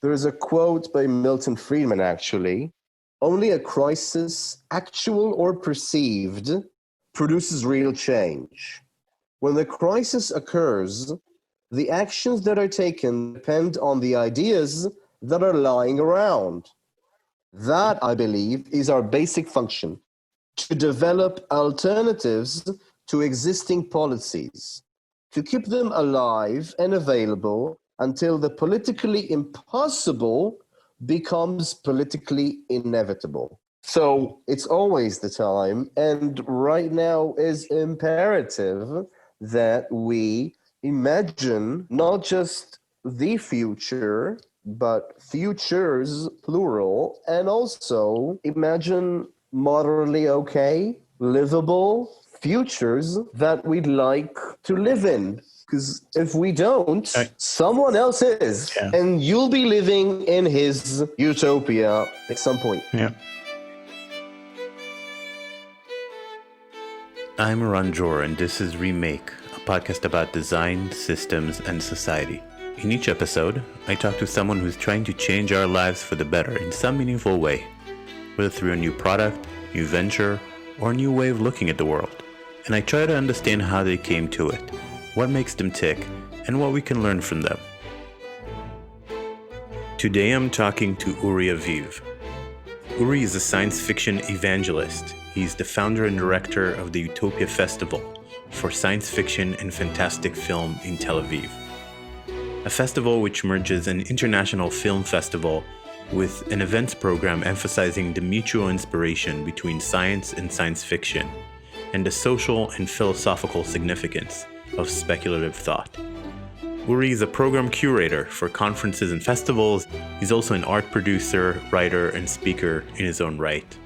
There is a quote by Milton Friedman, actually. Only a crisis, actual or perceived, produces real change. When the crisis occurs, the actions that are taken depend on the ideas that are lying around. That, I believe, is our basic function, to develop alternatives to existing policies, to keep them alive and available until the politically impossible becomes politically inevitable. So it's always the time, and right now is imperative that we imagine not just the future, but futures, plural, and also imagine moderately okay, livable futures that we'd like to live in. Because if we don't, someone else is. Yeah. And you'll be living in his utopia at some point. Yeah. I'm Eran Jor, and this is Remake, a podcast about design, systems, and society. In each episode, I talk to someone who's trying to change our lives for the better in some meaningful way, whether through a new product, new venture, or a new way of looking at the world. And I try to understand how they came to it, what makes them tick, and what we can learn from them. Today I'm talking to Uri Aviv. Uri is a science fiction evangelist. He's the founder and director of the Utopia Festival for science fiction and fantastic film in Tel Aviv. A festival which merges an international film festival with an events program emphasizing the mutual inspiration between science and science fiction, and the social and philosophical significance of speculative thought. Uri is a program curator for conferences and festivals. He's also an art producer, writer, and speaker in his own right.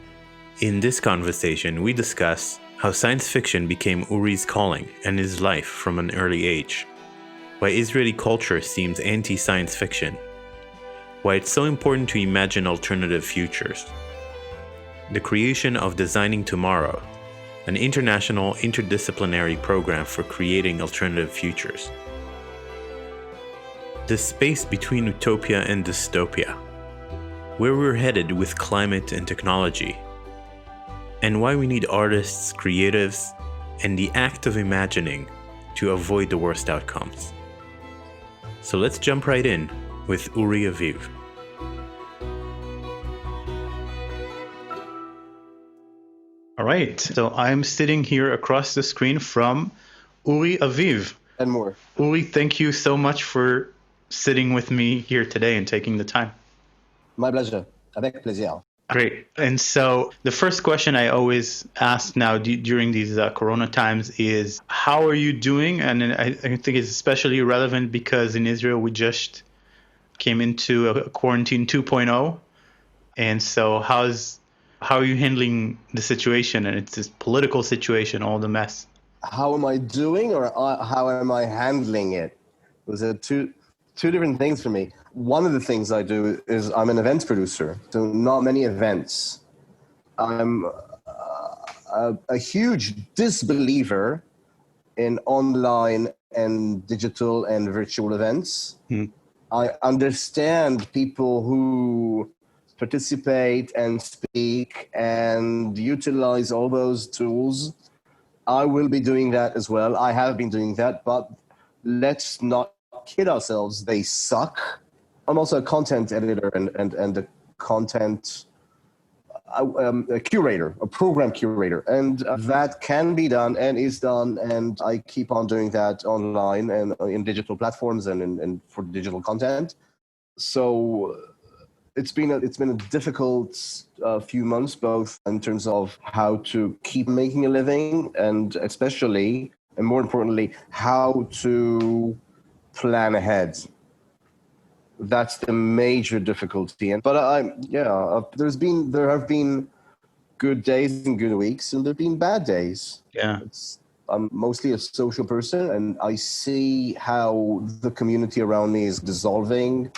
In this conversation, we discuss how science fiction became Uri's calling and his life from an early age, why Israeli culture seems anti-science fiction, why it's so important to imagine alternative futures, the creation of Designing Tomorrow, an international interdisciplinary program for creating alternative futures, the space between utopia and dystopia, where we're headed with climate and technology, and why we need artists, creatives, and the act of imagining to avoid the worst outcomes. So let's jump right in with Uri Aviv. All right, so I'm sitting here across the screen from Uri Aviv. And more. Uri, thank you so much for sitting with me here today and taking the time. My pleasure. Avec plaisir. Great. And so the first question I always ask now during these Corona times is, how are you doing? And I think it's especially relevant because in Israel, we just came into a quarantine 2.0. And so how are you handling the situation? And it's this political situation, all the mess. How am I doing, or how am I handling it? Those are two different things for me. One of the things I do is I'm an events producer, so not many events. I'm a huge disbeliever in online and digital and virtual events. I understand people who participate and speak and utilize all those tools. I will be doing that as well. I have been doing that, but let's not kid ourselves. They suck. I'm also a content editor and a content a curator, a program curator. And that can be done and is done. And I keep on doing that online and in digital platforms and for digital content. So it's been a difficult few months, both in terms of how to keep making a living and especially, and more importantly, how to plan ahead. That's the major difficulty. But there have been good days and good weeks, and there have been bad days. Yeah. I'm mostly a social person, and I see how the community around me is dissolving,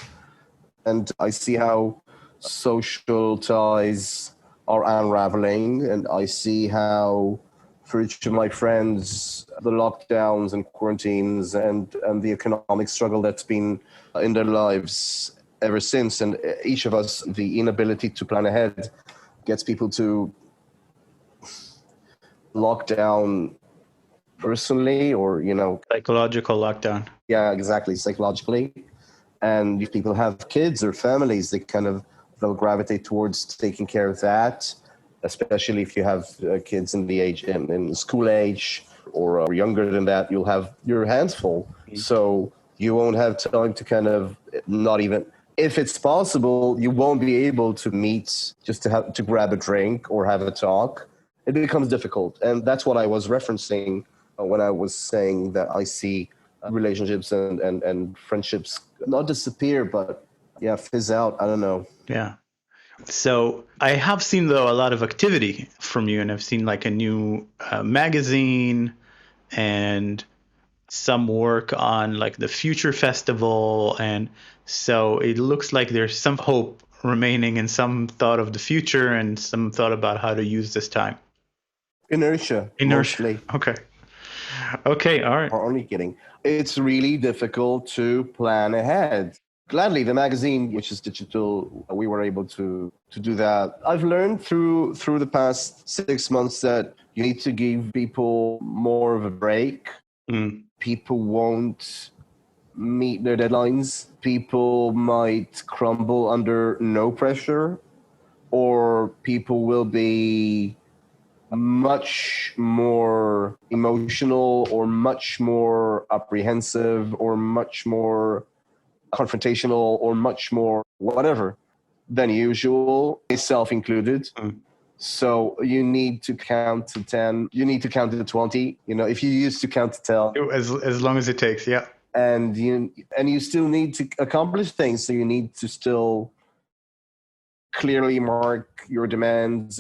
and I see how social ties are unraveling, and I see how, for each of my friends, the lockdowns and quarantines and the economic struggle that's been in their lives ever since. And each of us, the inability to plan ahead gets people to lock down personally, or, Psychological lockdown. yeah, exactly, psychologically. And if people have kids or families, they'll gravitate towards taking care of that, especially if you have kids in the age in school age or younger than that. You'll have your hands full, so you won't have time to not even, if it's possible, you won't be able to meet just to grab a drink or have a talk. It becomes difficult, and that's what I was referencing when I was saying that I see relationships and friendships not disappear, but fizz out. I don't know. Yeah. So I have seen, though, a lot of activity from you, and I've seen like a new magazine and some work on like the Future Festival. And so it looks like there's some hope remaining and some thought of the future and some thought about how to use this time. Inertia. Mostly. Okay. Okay. All right. Or only kidding. It's really difficult to plan ahead. Gladly, the magazine, which is digital, we were able to do that. I've learned through the past 6 months that you need to give people more of a break. People won't meet their deadlines. People might crumble under no pressure, or people will be much more emotional or much more apprehensive or much more confrontational or much more whatever than usual, myself included. So you need to count to 10. You need to count to 20. If you used to count to 10, as long as it takes, yeah. And you still need to accomplish things. So you need to still clearly mark your demands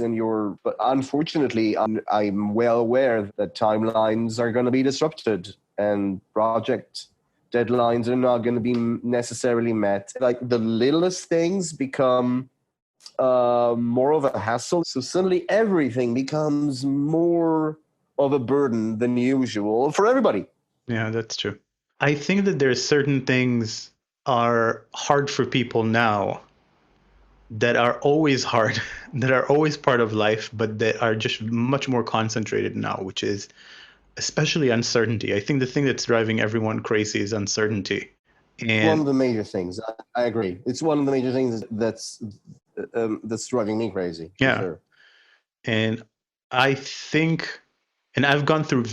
but unfortunately, I'm well aware that timelines are going to be disrupted and project deadlines are not going to be necessarily met. Like the littlest things become more of a hassle. So suddenly everything becomes more of a burden than usual for everybody. Yeah, that's true. I think that there's certain things are hard for people now that are always hard, that are always part of life, but that are just much more concentrated now, which is especially uncertainty. I think the thing that's driving everyone crazy is uncertainty. And one of the major things, I agree. It's one of the major things that's driving me crazy. Yeah. Sure. And I think, and I've gone through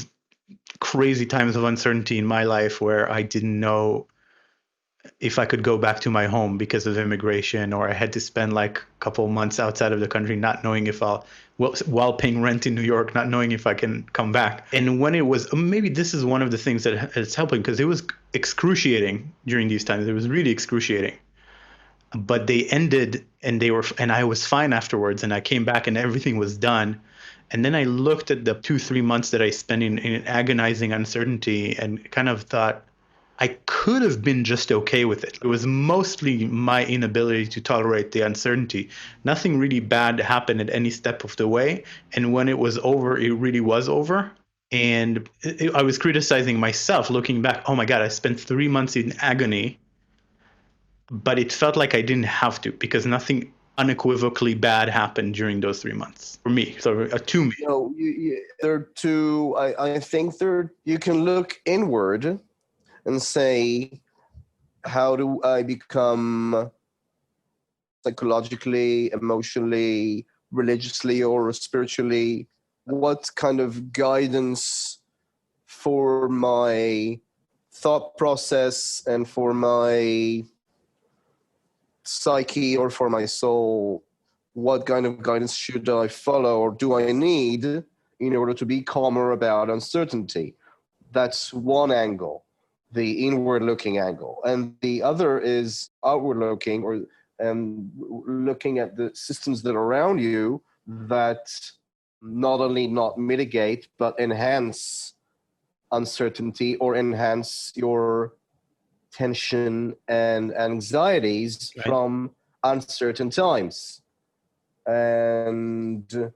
crazy times of uncertainty in my life where I didn't know if I could go back to my home because of immigration, or I had to spend like a couple of months outside of the country, not knowing if while paying rent in New York, not knowing if I can come back. And when it was, maybe this is one of the things that is helping, because it was excruciating during these times. It was really excruciating. But they ended, and I was fine afterwards, and I came back and everything was done. And then I looked at the 2-3 months that I spent in agonizing uncertainty and kind of thought, I could have been just okay with it. It was mostly my inability to tolerate the uncertainty. Nothing really bad happened at any step of the way. And when it was over, it really was over. And I was criticizing myself, looking back, oh my God, I spent 3 months in agony, but it felt like I didn't have to, because nothing unequivocally bad happened during those 3 months for me. So to me. There are two, I think you can look inward and say, how do I become psychologically, emotionally, religiously, or spiritually? What kind of guidance for my thought process and for my psyche or for my soul? What kind of guidance should I follow or do I need in order to be calmer about uncertainty? That's one angle, the inward-looking angle. And the other is outward-looking, or looking at the systems that are around you that not only not mitigate, but enhance uncertainty or enhance your tension and anxieties from uncertain times. And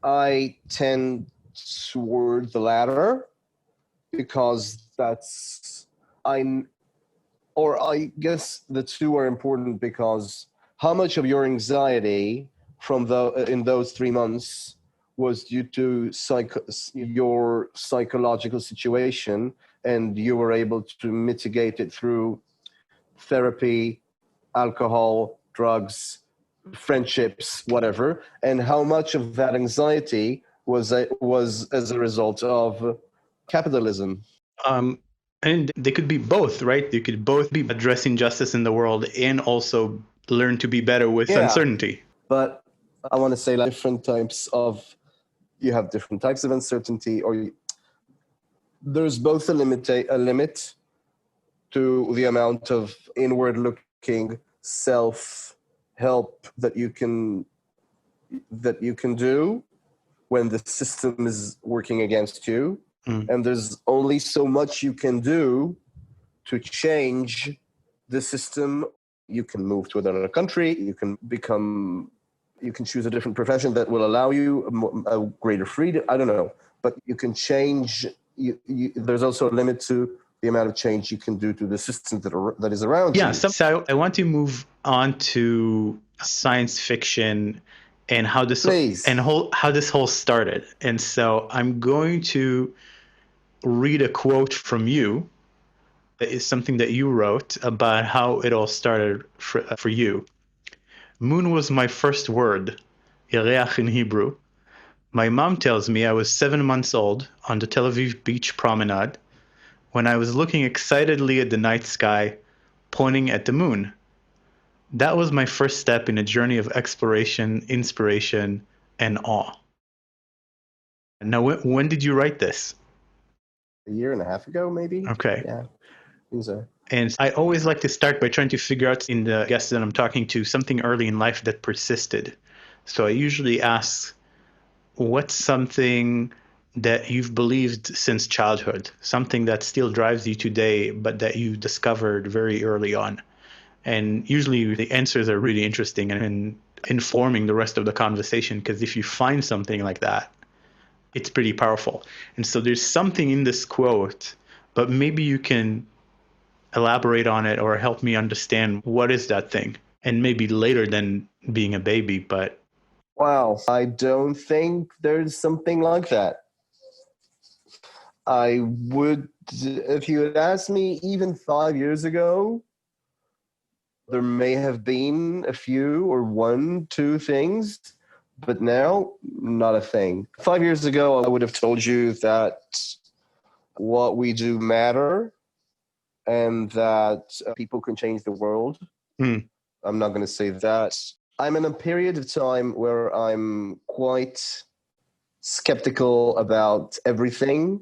I tend toward the latter, because or I guess the two are important because how much of your anxiety from in those 3 months was due to your psychological situation, and you were able to mitigate it through therapy, alcohol, drugs, friendships, whatever, and how much of that anxiety was as a result of capitalism. And they could be both, right? They could both be addressing justice in the world and also learn to be better with uncertainty. But I want to say, like, you have different types of uncertainty, there's both a limit to the amount of inward-looking self-help that you can do when the system is working against you. And there's only so much you can do to change the system. You can move to another country, you can choose a different profession that will allow you a greater freedom. I don't know, but you can change. There's also a limit to the amount of change you can do to the system that is around you. Yeah, so I want to move on to science fiction and how this whole started. And so I'm going to read a quote from you. It is something that you wrote about how it all started for you. Moon was my first word, Yereach in Hebrew. My mom tells me I was 7 months old on the Tel Aviv beach promenade when I was looking excitedly at the night sky, pointing at the moon. That was my first step in a journey of exploration, inspiration, and awe. Now, when did you write this? A year and a half ago, maybe. Okay. Yeah. So. And I always like to start by trying to figure out in the guests that I'm talking to something early in life that persisted. So I usually ask, what's something that you've believed since childhood, something that still drives you today, but that you discovered very early on? And usually the answers are really interesting and informing the rest of the conversation, because if you find something like that, it's pretty powerful. And so there's something in this quote, but maybe you can elaborate on it or help me understand what is that thing, and maybe later than being a baby. But wow, I don't think there's something like that. I would, if you had asked me even 5 years ago, there may have been a few or 1, 2 things, but now not a thing. 5 years ago, I would have told you that what we do matter and that people can change the world. I'm not going to say that. I'm in a period of time where I'm quite skeptical about everything,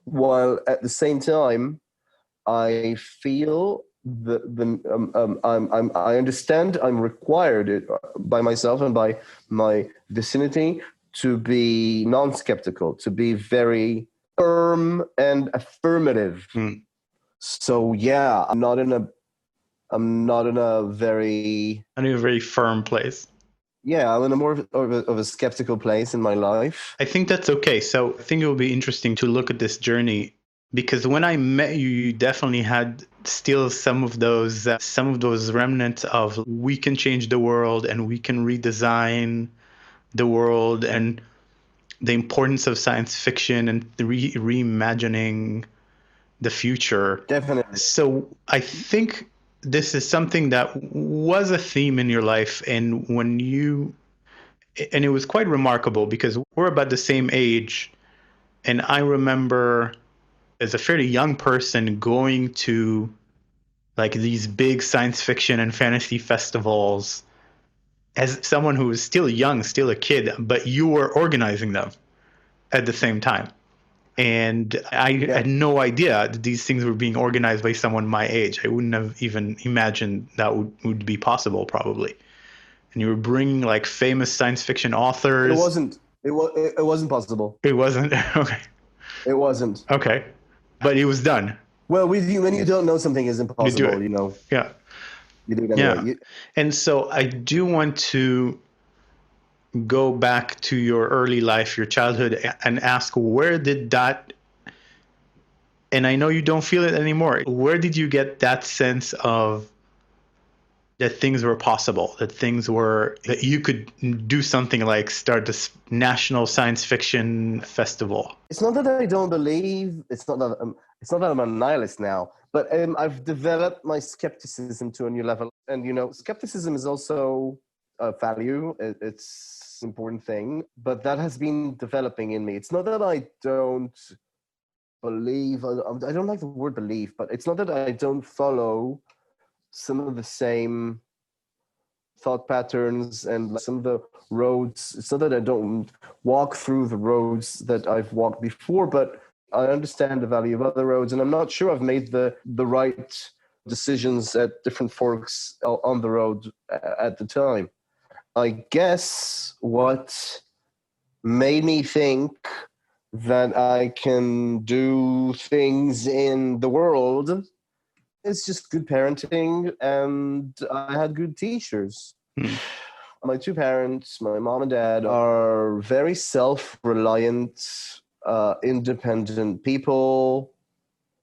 while at the same time, I feel I understand I'm required by myself and by my vicinity to be non-skeptical, to be very firm and affirmative. So yeah, I'm not in a very firm place. Yeah, I'm in a more of a skeptical place in my life. I think that's okay. So I think it will be interesting to look at this journey, because when I met you, you definitely had still some of those remnants of we can change the world and we can redesign the world, and the importance of science fiction and reimagining the future. Definitely. So I think this is something that was a theme in your life, and it was quite remarkable because we're about the same age, and I remember as a fairly young person going to like these big science fiction and fantasy festivals as someone who was still young, still a kid, but you were organizing them at the same time. And I had no idea that these things were being organized by someone my age. I wouldn't have even imagined that would be possible, probably. And you were bringing like famous science fiction authors. It wasn't. It wasn't possible. It wasn't. Okay. It wasn't. Okay, but it was done. Well, when you don't know something is impossible, you do it. Yeah. You do it anyway. Yeah. And so I do want to go back to your early life, your childhood, and ask, where did that And I know you don't feel it anymore. Where did you get that sense of that things were possible, that you could do something like start this national science fiction festival? It's not that I don't believe. It's not that I'm a nihilist now. But I've developed my skepticism to a new level. And, skepticism is also a value. It's an important thing. But that has been developing in me. It's not that I don't believe. I don't like the word believe, but it's not that I don't follow some of the same thought patterns and some of the roads. It's not that I don't walk through the roads that I've walked before, but I understand the value of other roads, and I'm not sure I've made the right decisions at different forks on the road at the time. I guess what made me think that I can do things in the world, it's just good parenting, and I had good teachers. My two parents, my mom and dad, are very self-reliant, independent people.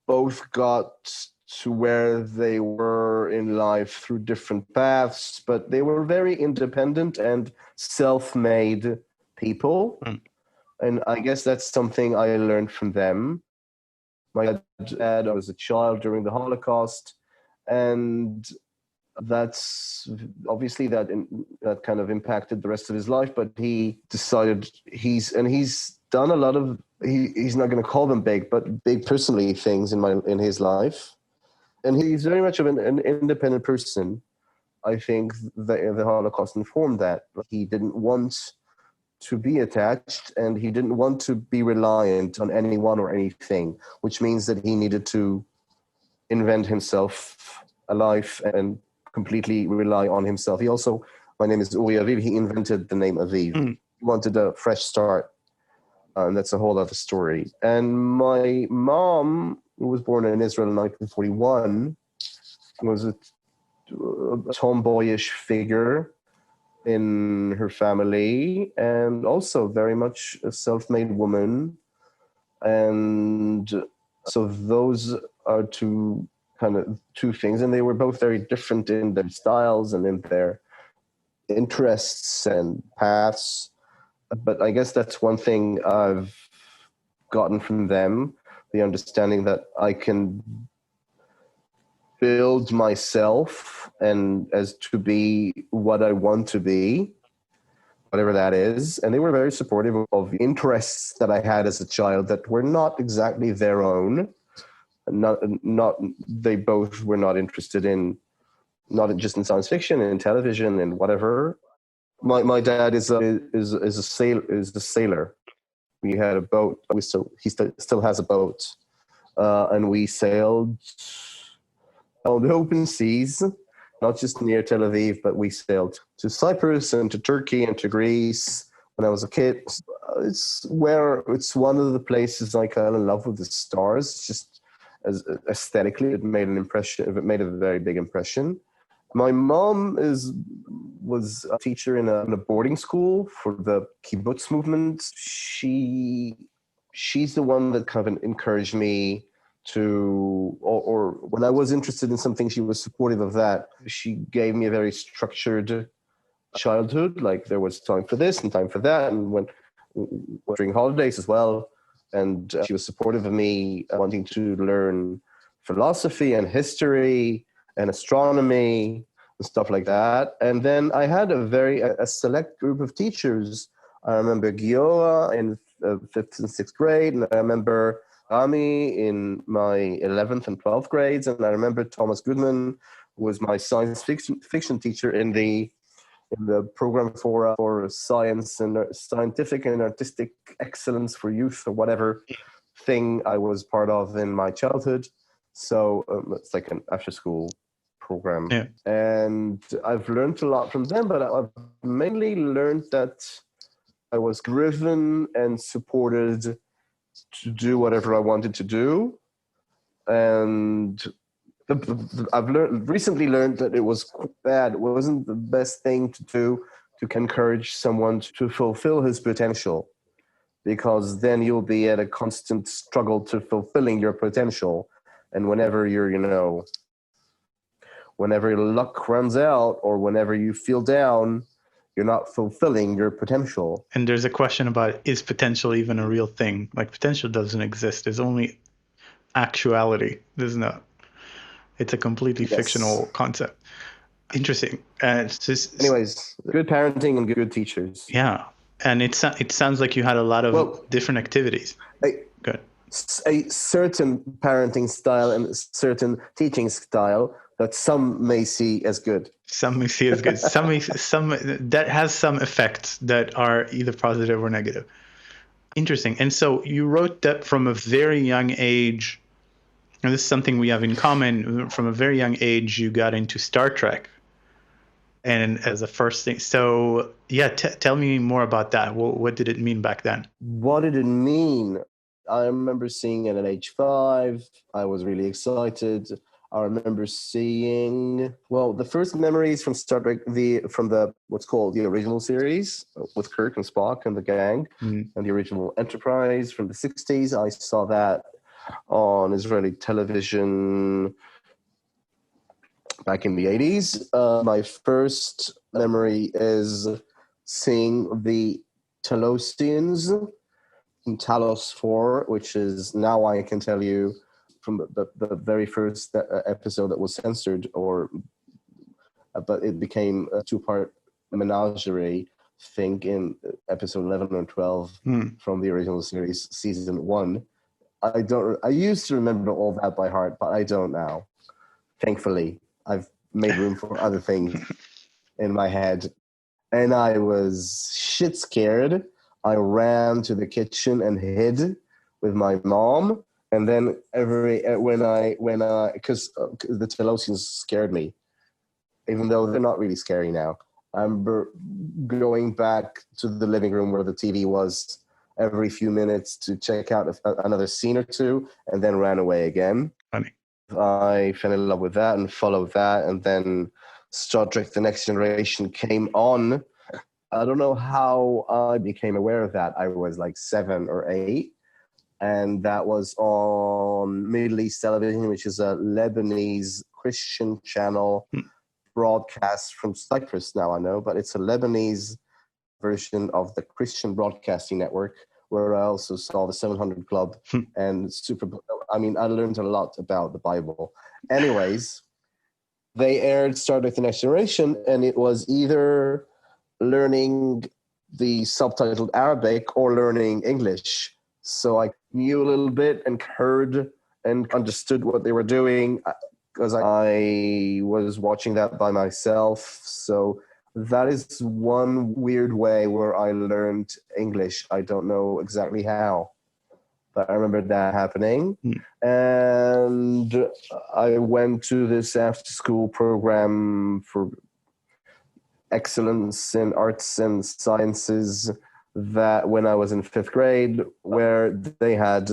Both got to where they were in life through different paths, but they were very independent and self-made people. And I guess that's something I learned from them. My dad was a child during the Holocaust, and that's obviously that kind of impacted the rest of his life. But he decided he's done a lot of, he's not going to call them big, but big personally things in his life, and he's very much of an independent person. I think the Holocaust informed that. He didn't want to be attached, and he didn't want to be reliant on anyone or anything, which means that he needed to invent himself a life and completely rely on himself. He also, my name is Uri Aviv, he invented the name Aviv. He wanted a fresh start, and that's a whole other story. And my mom, who was born in Israel in 1941, was a tomboyish figure in her family, and also very much a self-made woman. And so those are two things, and they were both very different in their styles and in their interests and paths. But I guess that's one thing I've gotten from them, the understanding that I can build myself and as to be what I want to be, whatever that is. And they were very supportive of interests that I had as a child that were not exactly their own. They both were not interested in, not just in science fiction, in television and whatever. My dad is a sailor. We had a boat. He still has a boat, and we sailed on the open seas, not just near Tel Aviv, but we sailed to Cyprus and to Turkey and to Greece when I was a kid. It's one of the places I fell in love with the stars. Just as aesthetically, it made an impression. It made a very big impression. My mom was a teacher in a boarding school for the kibbutz movement. She's the one that kind of encouraged me to, or when I was interested in something, she was supportive of that. She gave me a very structured childhood. Like there was time for this and time for that, and when during holidays as well. And she was supportive of me wanting to learn philosophy and history and astronomy and stuff like that. And then I had a select group of teachers. I remember Gioa in 5th and 6th grade, and I remember Ami in my 11th and 12th grades, and I remember Thomas Goodman, who was my science fiction teacher in the program for science and scientific and artistic excellence for youth, or whatever thing I was part of in my childhood. So it's like an after-school program. Yeah. And I've learned a lot from them, but I've mainly learned that I was driven and supported to do whatever I wanted to do. And I've recently learned that it was bad. It wasn't the best thing to do to encourage someone to fulfill his potential. because then you'll be at a constant struggle to fulfilling your potential. And whenever whenever your luck runs out or whenever you feel down, you're not fulfilling your potential. And there's a question about, is potential even a real thing? Like, potential doesn't exist. There's only actuality. There's not. It's a completely fictional concept. Interesting. Anyways, good parenting and good teachers. Yeah. And it sounds like you had a lot of different activities. Good. A certain parenting style and a certain teaching style that some may see as good. Some may see as good. Some that has some effects that are either positive or negative. Interesting. And so you wrote that from a very young age, and this is something we have in common. From a very young age, you got into Star Trek. And as a first thing, so yeah, tell me more about that. What did it mean back then? What did it mean? I remember seeing it at age 5. I was really excited. I remember seeing, the first memories from Star Trek, from what's called the original series with Kirk and Spock and the gang, and the original Enterprise from the 60s. I saw that on Israeli television back in the 80s. My first memory is seeing the Talosians in Talos 4, which is, now I can tell you, from the very first episode that was censored, but it became a 2-part menagerie thing in episode 11 or 12 from the original series, season 1. I used to remember all that by heart, but I don't now. Thankfully, I've made room for other things in my head. And I was shit scared. I ran to the kitchen and hid with my mom. And then because the Talosians scared me, even though they're not really scary now. I remember going back to the living room where the TV was every few minutes to check out another scene or two, and then ran away again. Funny. I fell in love with that and followed that, and then Star Trek: The Next Generation came on. I don't know how I became aware of that. I was like 7 or 8. And that was on Middle East Television, which is a Lebanese Christian channel broadcast from Cyprus now, I know, but it's a Lebanese version of the Christian Broadcasting Network, where I also saw the 700 Club and I learned a lot about the Bible. Anyways, they aired Star Trek: The Next Generation, and it was either learning the subtitled Arabic or learning English. So I knew a little bit and heard and understood what they were doing because I was watching that by myself. So that is one weird way where I learned English. I don't know exactly how, but I remember that happening. And I went to this after-school program for excellence in arts and sciences that when I was in 5th grade, where they had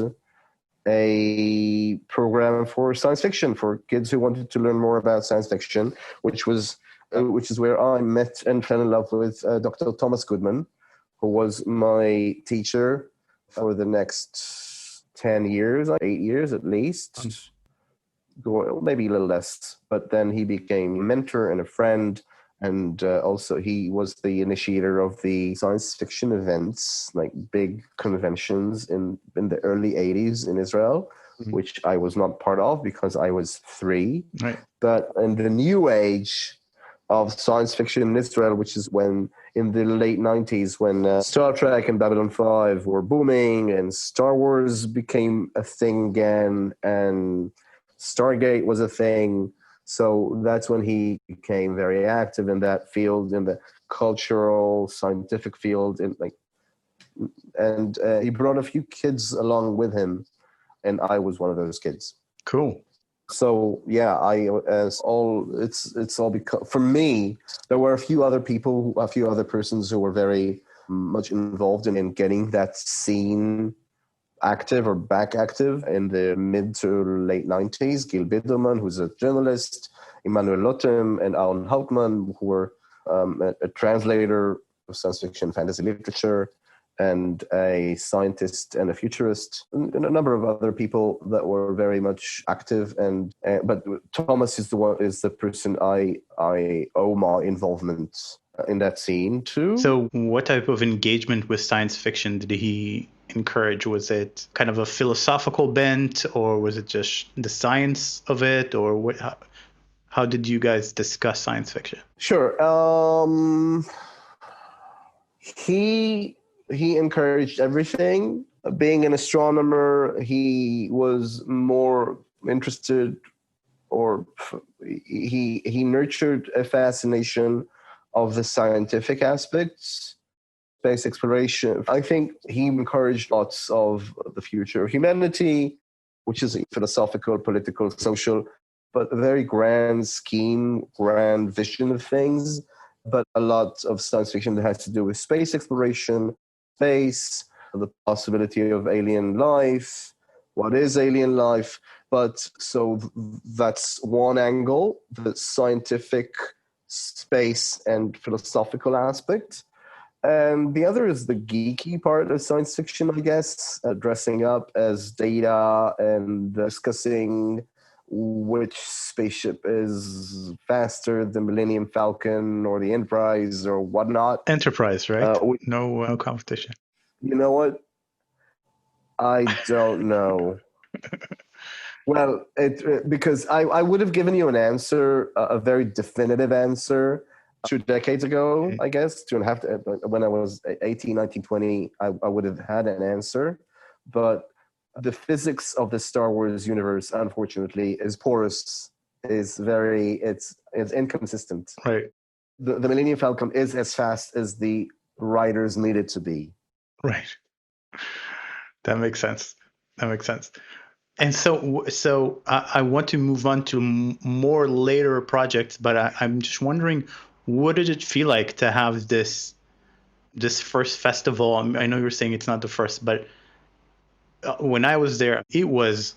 a program for science fiction for kids who wanted to learn more about science fiction, which is where I met and fell in love with Dr. Thomas Goodman, who was my teacher for the next 10 years, 8 years at least, maybe a little less. But then he became a mentor and a friend. And also he was the initiator of the science fiction events, like big conventions in the early 80s in Israel, which I was not part of because I was 3. Right. But in the new age of science fiction in Israel, which is when in the late 90s, when Star Trek and Babylon 5 were booming and Star Wars became a thing again and Stargate was a thing. So that's when he became very active in that field, in the cultural, scientific field, and he brought a few kids along with him, and I was one of those kids. Cool. So yeah, it's all because for me there were a few other persons who were very much involved in getting that scene active or back active in the mid to late 90s. Gil Biderman, who's a journalist, Emmanuel Lotem and Aaron Hauptmann, who were a translator of science fiction fantasy literature, and a scientist and a futurist, and a number of other people that were very much active. And but Thomas is the person I owe my involvement in that scene to. So what type of engagement with science fiction did he encourage? Was it kind of a philosophical bent, or was it just the science of it, or what? How did you guys discuss science fiction? Sure. He encouraged everything. Being an astronomer, he was more interested, or he nurtured a fascination of the scientific aspects, space exploration. I think he encouraged lots of the future of humanity, which is philosophical, political, social, but a very grand scheme, grand vision of things. But a lot of science fiction that has to do with space exploration, space, the possibility of alien life, what is alien life. But so that's one angle, the scientific, space, and philosophical aspect. And the other is the geeky part of science fiction, I guess, dressing up as Data and discussing which spaceship is faster, the Millennium Falcon or the Enterprise or whatnot. Enterprise, right? No competition. You know what? I don't know. Well, because I would have given you an answer, a very definitive answer, 2 decades ago, I guess, 2.5, when I was 18, 19, 20, I would have had an answer. But the physics of the Star Wars universe, unfortunately, is porous, it's inconsistent. Right. The Millennium Falcon is as fast as the writers need it to be. Right. That makes sense. And so I want to move on to more later projects, but I'm just wondering, what did it feel like to have this first festival? I know you were saying it's not the first, but when I was there, it was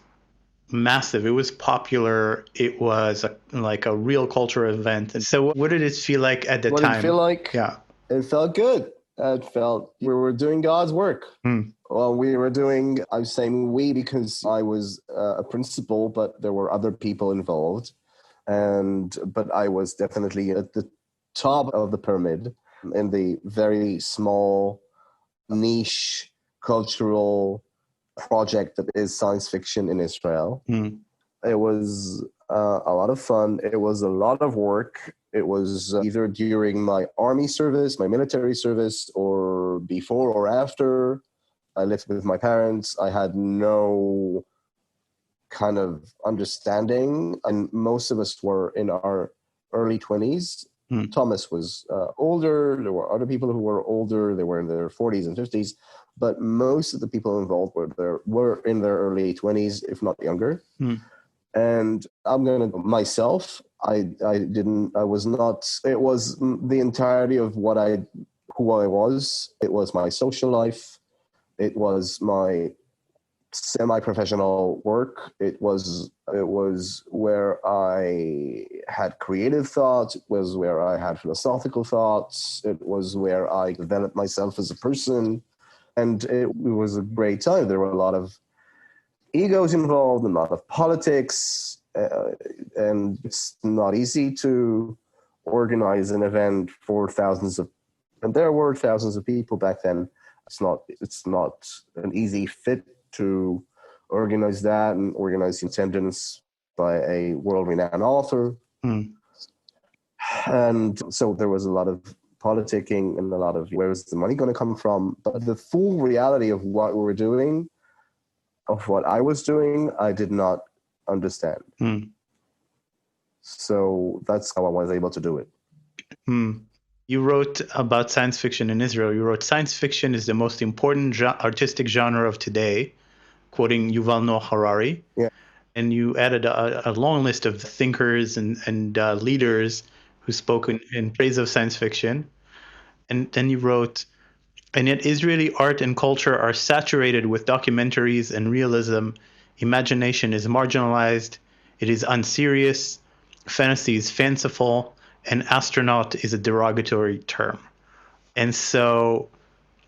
massive. It was popular. It was like a real cultural event. And so what did it feel like at the time? What did it feel like? Yeah. It felt good. It felt we were doing God's work. Well, we were doing, I'm saying we because I was a principal, but there were other people involved. But I was definitely at the top of the pyramid in the very small niche cultural project that is science fiction in Israel. It was a lot of fun. It was a lot of work. It was either during my army service, my military service, or before or after. I lived with my parents. I had no kind of understanding, and most of us were in our early 20s. Thomas was older. There were other people who were older. They were in their 40s and 50s. But most of the people involved were in their early 20s, if not younger. And I'm going to myself. It was the entirety of who I was. It was my social life. It was my semi-professional work. It was where I had creative thoughts. It was where I had philosophical thoughts. It was where I developed myself as a person. And it was a great time. There were a lot of egos involved, a lot of politics, and it's not easy to organize an event for and there were thousands of people back then. It's not an easy fit to organize that and organize attendance by a world-renowned author. And so there was a lot of politicking and a lot of where is the money going to come from. But the full reality of what we were doing, of what I was doing, I did not understand. So that's how I was able to do it. You wrote about science fiction in Israel. You wrote, "Science fiction is the most important artistic genre of today," quoting Yuval Noah Harari. Yeah. And you added a long list of thinkers and leaders who spoke in praise of science fiction. And then you wrote, "And yet Israeli art and culture are saturated with documentaries and realism. Imagination is marginalized. It is unserious. Fantasy is fanciful. And astronaut is a derogatory term." And so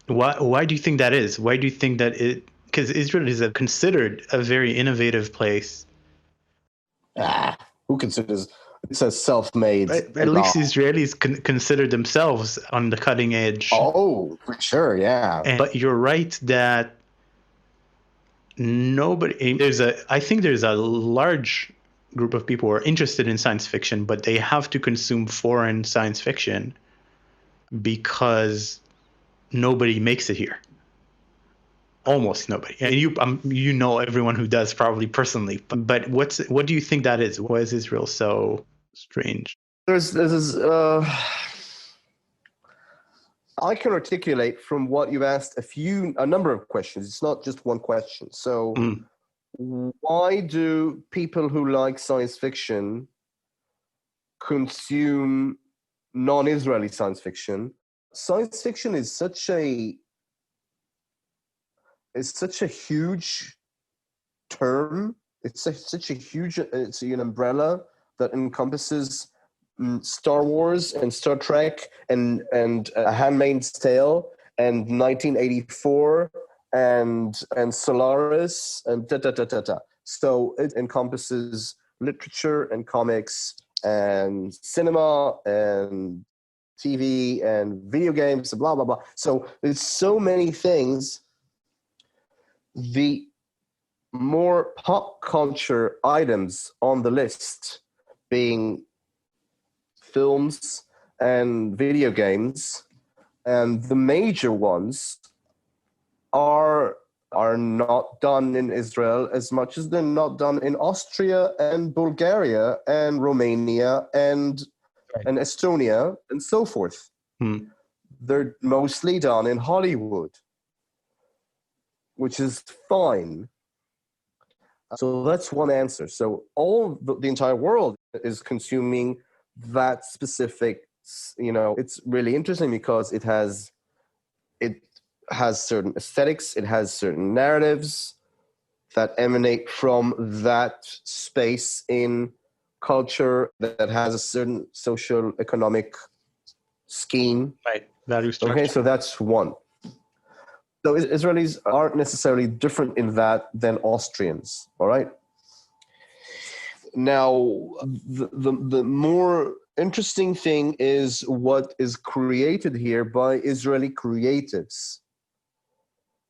Why do you think that is? Why do you think that it? Because Israel is considered a very innovative place. Who considers it's a self-made? At least Israelis consider themselves on the cutting edge. Oh, for sure, yeah. But you're right that I think there's a large group of people who are interested in science fiction, but they have to consume foreign science fiction because nobody makes it here. Almost nobody. And you know everyone who does probably personally. But what do you think that is? Why is Israel so strange? I can articulate from what you've asked a number of questions. It's not just one question. So why do people who like science fiction consume non-Israeli science fiction? Science fiction is such a huge term. It's an umbrella that encompasses Star Wars and Star Trek and A Handmaid's Tale and 1984 and Solaris and So it encompasses literature and comics and cinema and TV and video games and blah blah blah. So there's so many things. The more pop culture items on the list being films and video games, and the major ones are not done in Israel as much as they're not done in Austria and Bulgaria and Romania and Estonia and so forth. They're mostly done in Hollywood, which is fine. So that's one answer. So the entire world is consuming that specific, it's really interesting because it has certain aesthetics, it has certain narratives that emanate from that space in culture that has a certain social economic scheme. Right, value structure. Okay, so that's one. So Israelis aren't necessarily different in that than Austrians, all right? Now, the more interesting thing is what is created here by Israeli creatives,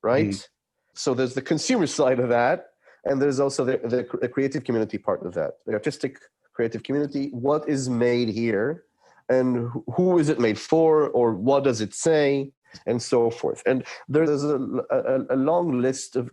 right? So there's the consumer side of that, and there's also the creative community part of that, the artistic creative community. What is made here, and who is it made for, or what does it say, and so forth. And there's a long list of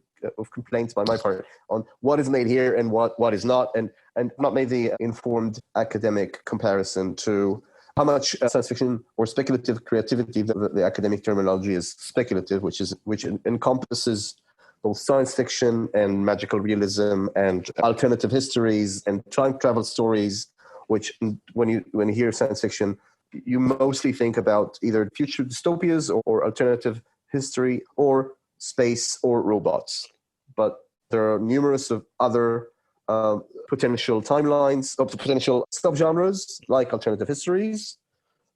complaints by my part on what is made here and what is not, and not made the informed academic comparison to how much science fiction or speculative creativity, the academic terminology is speculative, which encompasses both science fiction and magical realism and alternative histories and time travel stories, which when you hear science fiction, you mostly think about either future dystopias or alternative history or space or robots. But there are numerous of other potential timelines, of potential subgenres like alternative histories.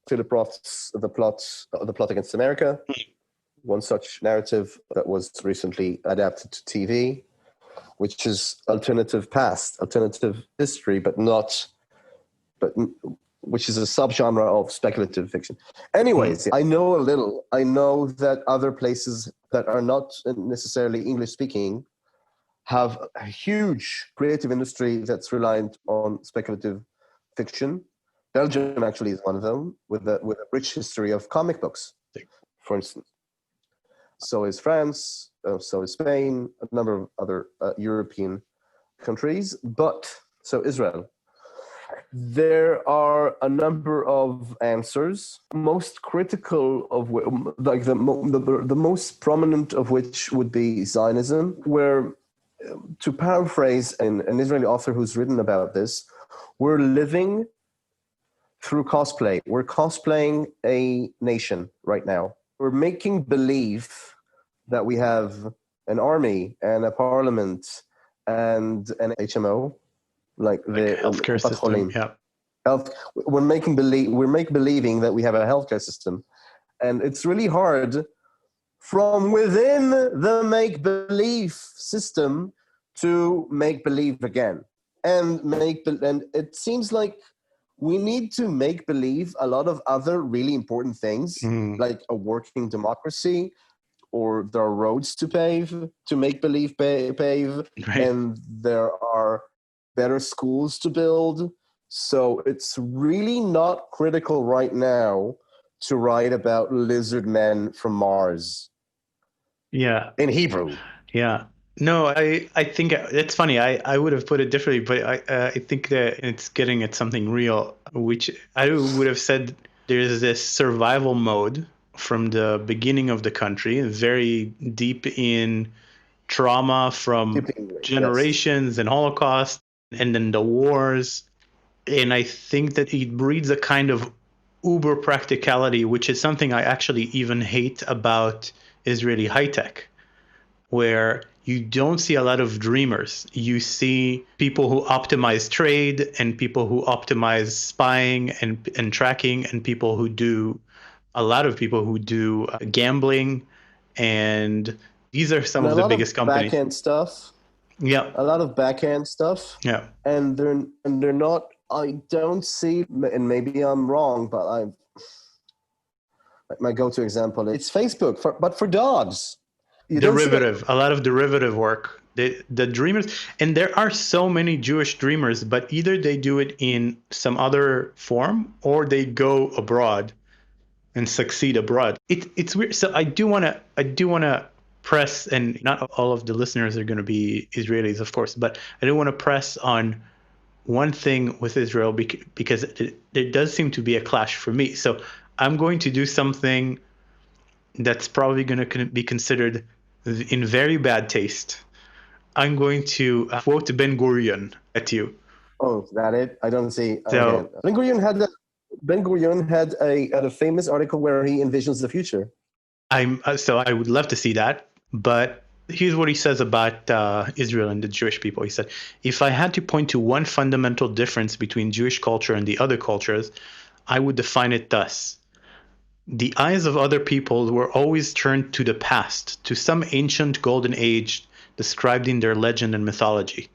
Philip Roth's The Plot Against America, one such narrative that was recently adapted to TV, which is alternative past, alternative history, which is a subgenre of speculative fiction. Anyways, I know a little. I know that other places that are not necessarily English-speaking have a huge creative industry that's reliant on speculative fiction. Belgium actually is one of them, with a rich history of comic books, for instance. So is France, so is Spain, a number of other European countries, so Israel. There are a number of answers, most critical of like the most prominent of which would be Zionism, where, to paraphrase an Israeli author who's written about this, we're living through cosplay. We're cosplaying a nation right now. We're making believe that we have an army and a parliament and an HMO, like the healthcare system. Yeah. We're believing that we have a healthcare system, and it's really hard from within the make-believe system to make-believe again. And it seems like we need to make believe a lot of other really important things, like a working democracy, or there are roads to pave, to make believe pave, right. and there are better schools to build. So it's really not critical right now to write about lizard men from Mars. Yeah. In Hebrew. Yeah. No, I think it's funny. I would have put it differently, but I think that it's getting at something real, which I would have said there's this survival mode from the beginning of the country, very deep in trauma from generations and Holocaust, and then the wars. And I think that it breeds a kind of uber practicality, which is something I actually even hate about Israeli high tech, where you don't see a lot of dreamers. You see people who optimize trade and people who optimize spying and tracking, and a lot of people who do gambling. And these are some of the biggest companies. Back-end stuff. Yeah. A lot of back-end stuff. Yeah. And they're not, I don't see, and maybe I'm wrong, but my go-to example, it's Facebook, but for dogs. A lot of derivative work. The dreamers, and there are so many Jewish dreamers, but either they do it in some other form or they go abroad and succeed abroad. It's weird. So I do want to press, and not all of the listeners are going to be Israelis, of course, but I do want to press on one thing with Israel because there does seem to be a clash for me. So I'm going to do something that's probably going to be considered in very bad taste. I'm going to quote Ben Gurion at you. Oh, is that it? I don't see. So, okay. Ben Gurion had a famous article where he envisions the future. So I would love to see that. But here's what he says about Israel and the Jewish people. He said, if I had to point to one fundamental difference between Jewish culture and the other cultures, I would define it thus. The eyes of other people were always turned to the past, to some ancient golden age described in their legend and mythology,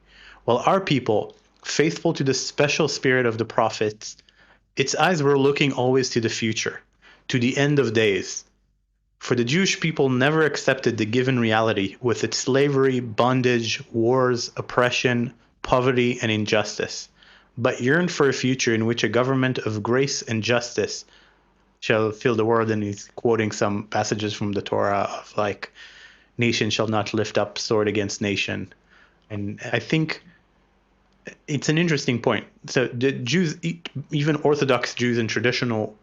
while our people, faithful to the special spirit of the prophets, its eyes were looking always to the future, to the end of days. For the Jewish people never accepted the given reality with its slavery, bondage, wars, oppression, poverty, and injustice, but yearned for a future in which a government of grace and justice shall fill the world. And he's quoting some passages from the Torah of like, nation shall not lift up sword against nation. And I think it's an interesting point. So the Jews, even Orthodox Jews and traditional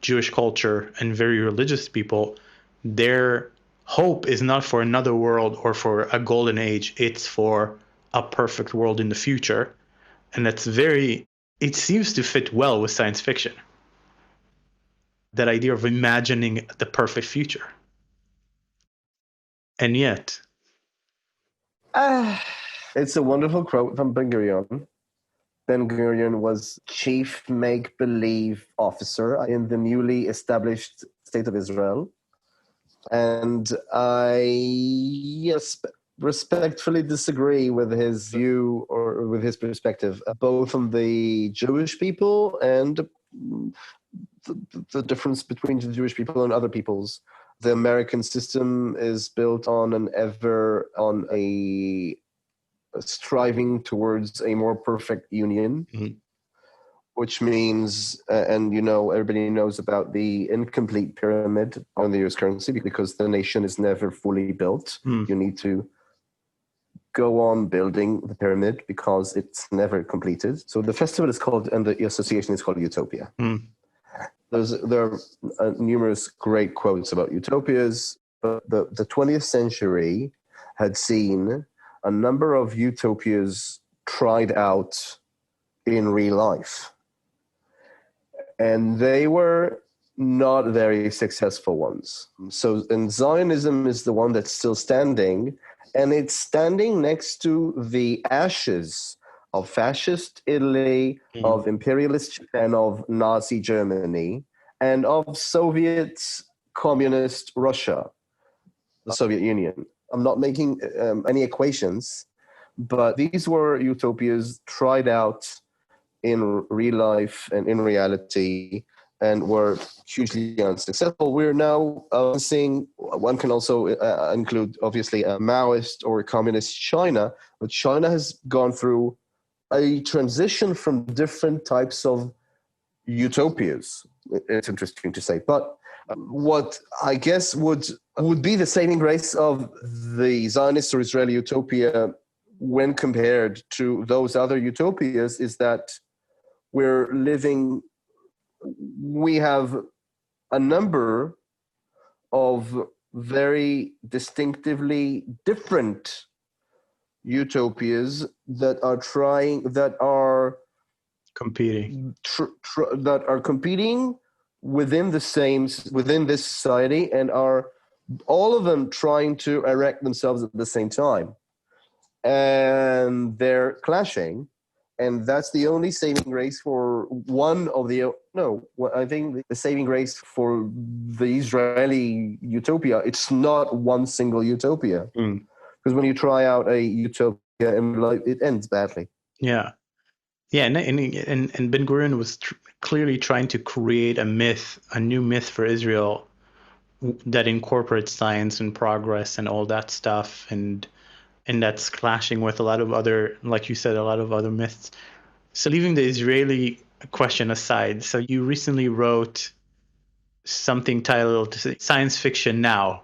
Jewish culture and very religious people, their hope is not for another world or for a golden age. It's for a perfect world in the future. And it seems to fit well with science fiction. That idea of imagining the perfect future. And yet... it's a wonderful quote from Ben Gurion. Ben Gurion was chief make-believe officer in the newly established State of Israel. And I respectfully disagree with his view or with his perspective, both on the Jewish people and the difference between the Jewish people and other peoples. The American system is built on a striving towards a more perfect union, which means, and everybody knows about the incomplete pyramid on the US currency because the nation is never fully built. You need to go on building the pyramid because it's never completed. So the festival is called, and the association is called Utopia. There are numerous great quotes about utopias, but the 20th century had seen a number of utopias tried out in real life. And they were not very successful ones. And Zionism is the one that's still standing, and it's standing next to the ashes of fascist Italy, of imperialist Japan, of Nazi Germany, and of Soviet communist Russia. the Soviet Union. I'm not making any equations, but these were utopias tried out in real life and in reality and were hugely unsuccessful. We're now seeing, one can also include obviously a Maoist or communist China, but China has gone through a transition from different types of utopias. It's interesting to say, but what I guess would be the saving grace of the Zionist or Israeli utopia when compared to those other utopias is that we have a number of very distinctively different utopias that are competing that are competing within this society, and are all of them trying to erect themselves at the same time, and they're clashing. And that's the only saving grace for I think the saving grace for the Israeli utopia, it's not one single utopia. Because when you try out a utopia in life, it ends badly. Yeah. And Ben-Gurion was clearly trying to create a new myth for Israel that incorporates science and progress and all that stuff, and that's clashing with a lot of other, like you said, a lot of other myths. So leaving the Israeli question aside, so you recently wrote something titled Science Fiction Now,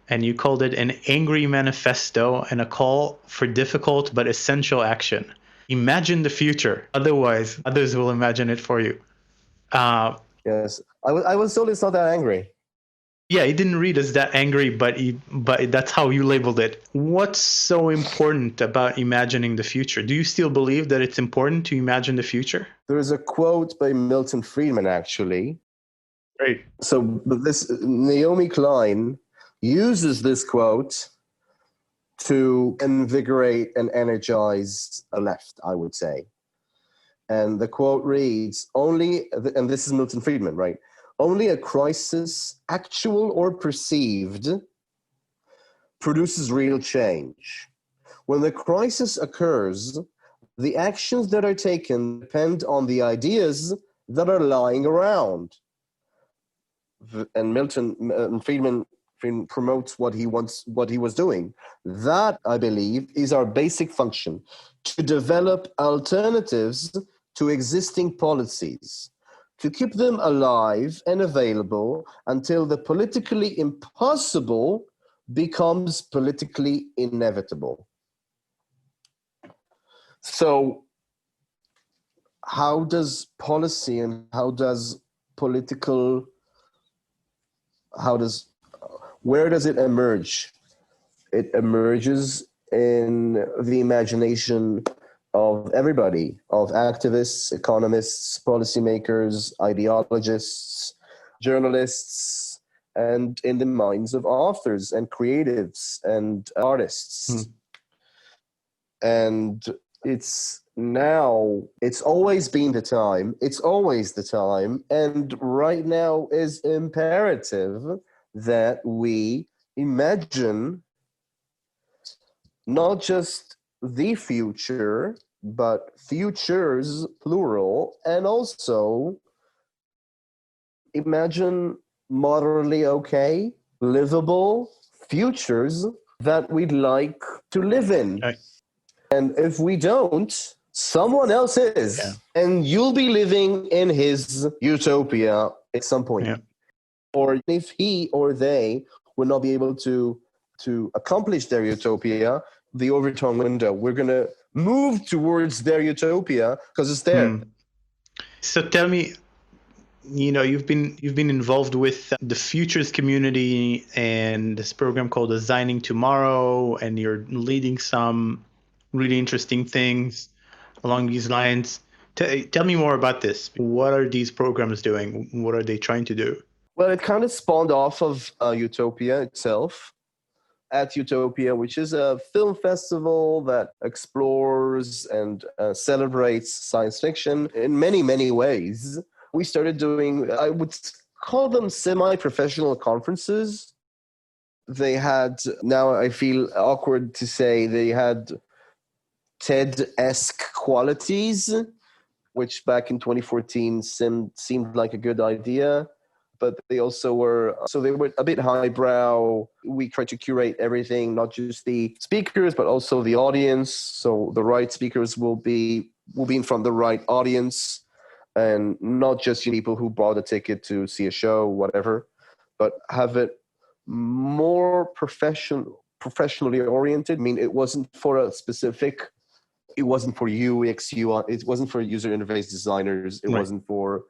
and you called it an angry manifesto and a call for difficult but essential action. Imagine the future. Otherwise, others will imagine it for you. Yes. I was told it's not that angry. Yeah, it didn't read as that angry, but that's how you labeled it. What's so important about imagining the future? Do you still believe that it's important to imagine the future? There is a quote by Milton Friedman, actually. Great. So this Naomi Klein uses this quote to invigorate and energize a left, I would say. And the quote reads, and this is Milton Friedman, right? Only a crisis, actual or perceived, produces real change. When the crisis occurs, the actions that are taken depend on the ideas that are lying around. And Milton Friedman promotes what he was doing. That, I believe, is our basic function, to develop alternatives to existing policies, to keep them alive and available until the politically impossible becomes politically inevitable. So how does policy and where does it emerge? It emerges in the imagination of everybody, of activists, economists, policymakers, ideologists, journalists, and in the minds of authors and creatives and artists. And it's always been the time, it's always the time, and right now is imperative that we imagine not just the future, but futures, plural, and also imagine moderately okay, livable futures that we'd like to live in. Okay. And if we don't, someone else is. Yeah. And you'll be living in his utopia at some point. Yeah. Or if he or they will not be able to accomplish their utopia, the Overton window, we're going to move towards their utopia because it's there. So tell me, you've been involved with the futures community and this program called Designing Tomorrow, and you're leading some really interesting things along these lines. Tell me more about this. What are these programs doing? What are they trying to do? Well, it kind of spawned off of Utopia itself. At Utopia, which is a film festival that explores and celebrates science fiction in many, many ways. We started doing, I would call them semi-professional conferences. they had, now I feel awkward to say, they had TED-esque qualities, which back in 2014 seemed like a good idea. But they also were, so they were a bit highbrow. We tried to curate everything, not just the speakers, but also the audience. So the right speakers will be in front of the right audience, and not just people who bought a ticket to see a show, whatever, but have it more professionally oriented. I mean, it wasn't for a specific, it wasn't for UX, UI, it wasn't for user interface designers, it wasn't for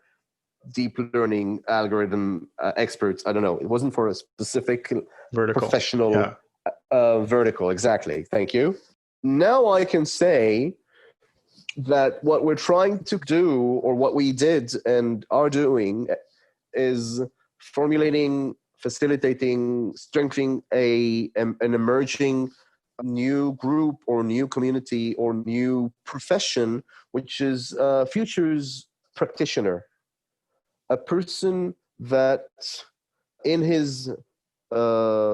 deep learning algorithm experts. I don't know. It wasn't for a specific professional vertical. Exactly. Thank you. Now I can say that what we're trying to do, or what we did and are doing, is formulating, facilitating, strengthening an emerging new group or new community or new profession, which is futures practitioner. A person that in his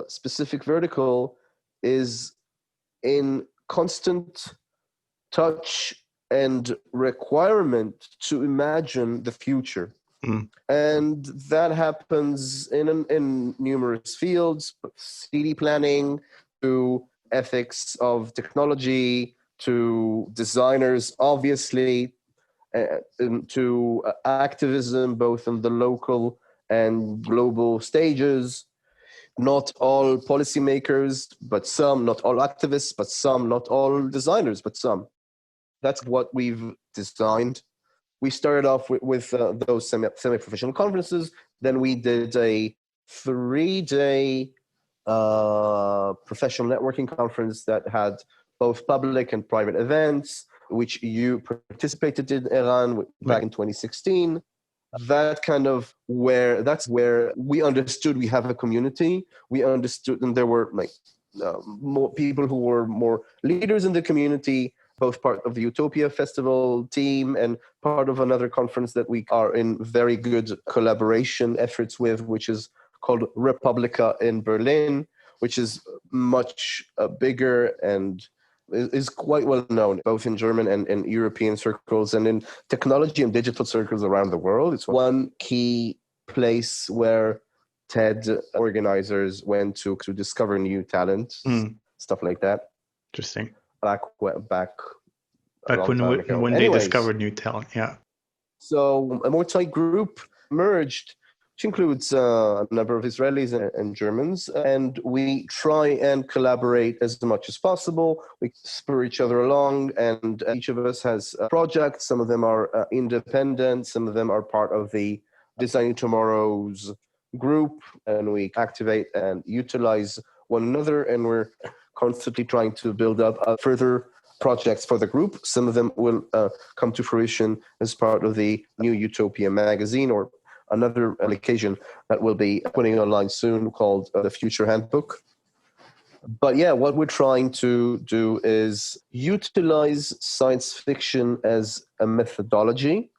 specific vertical is in constant touch and requirement to imagine the future. And that happens in numerous fields, city planning, to ethics of technology, to designers, obviously, to activism, both on the local and global stages. Not all policymakers, but some, not all activists, but some, not all designers, but some. That's what we've designed. We started off with those semi-professional conferences. Then we did a 3-day professional networking conference that had both public and private events, which you participated in, Eran, back in 2016. That's where we understood we have a community. We understood, and there were more people who were more leaders in the community, both part of the Utopia Festival team and part of another conference that we are in very good collaboration efforts with, which is called Republica in Berlin, which is much bigger and is quite well known, both in German and in European circles and in technology and digital circles around the world. It's one key place where TED organizers went to discover new talent, stuff like that. Interesting. Back when they discovered new talent, yeah. So a multi group merged, which includes a number of Israelis and Germans, and we try and collaborate as much as possible. We spur each other along, and each of us has projects. Some of them are independent, some of them are part of the Designing Tomorrow's group, and we activate and utilize one another, and we're constantly trying to build up further projects for the group. Some of them will come to fruition as part of the new Utopia magazine, or another occasion that we'll be putting online soon, called the Future Handbook. But yeah, what we're trying to do is utilize science fiction as a methodology